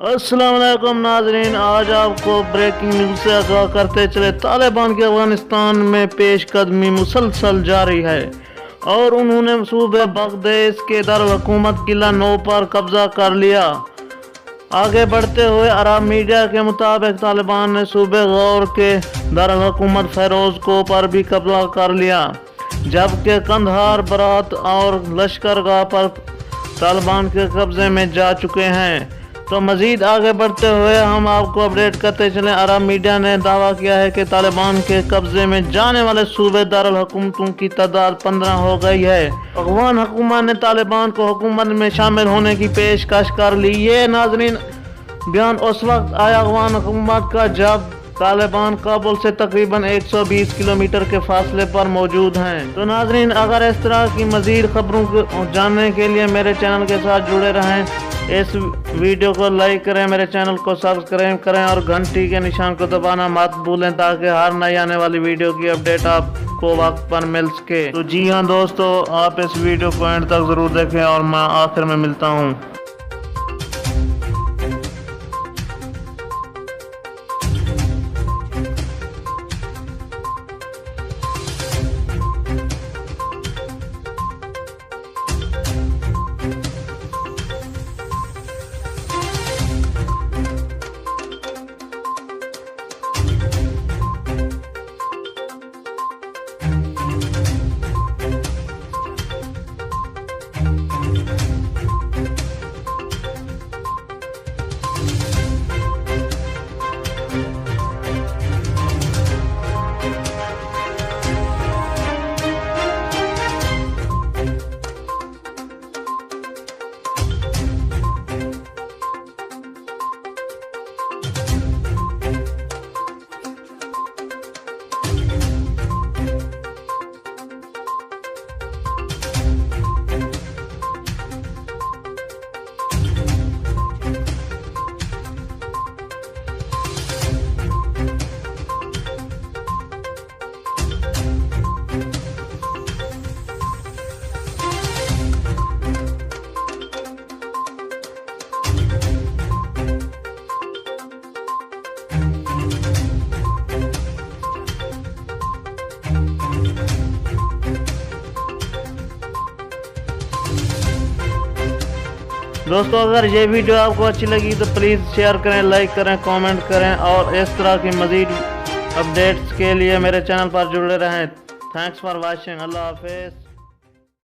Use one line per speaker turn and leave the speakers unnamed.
अस्सलाम वालेकुम नाजरीन, आज आपको ब्रेकिंग न्यूज से आगाह करते चले। तालिबान की अफगानिस्तान में पेशकदमी मुसलसल जारी है और उन्होंने सूबे बगदेश के हुकूमत किला 9 पर कब्जा कर लिया। आगे बढ़ते हुए अरब मीडिया के मुताबिक तालिबान ने सूबे गौर के हुकूमत फेरोजको पर भी कब्जा कर लिया, जबकि कंधार, बरात और लश्करगाह पर तालिबान के कब्जे में जा चुके हैं। तो मजीद आगे बढ़ते हुए हम आपको अपडेट करते चलें। अरब मीडिया ने दावा किया है कि तालिबान के कब्जे में जाने वाले सूबेदार हुकूमतों की तादाद 15 हो गई है। अफगान हुकूमत ने तालिबान को हुकूमत में शामिल होने की पेशकश कर ली। ये नाजरीन बयान उस वक्त आया अफगान हुकूमत का जब तालिबान काबुल से तकरीबन 120 किलोमीटर के फासले पर मौजूद हैं। तो नाजरीन, अगर इस तरह की मजीद खबरों को जानने के लिए मेरे चैनल के साथ जुड़े रहें। इस वीडियो को लाइक करें, मेरे चैनल को सब्सक्राइब करें और घंटी के निशान को दबाना मत भूलें ताकि हर नई आने वाली वीडियो की अपडेट आपको वक्त पर मिल सके। तो जी हाँ दोस्तों, आप इस वीडियो को एंड तक ज़रूर देखें और मैं आखिर में मिलता हूँ। दोस्तों, अगर ये वीडियो आपको अच्छी लगी तो प्लीज़ शेयर करें, लाइक करें, कमेंट करें और इस तरह की मज़ीद अपडेट्स के लिए मेरे चैनल पर जुड़े रहें। Thanks for watching. अल्लाह हाफिज़।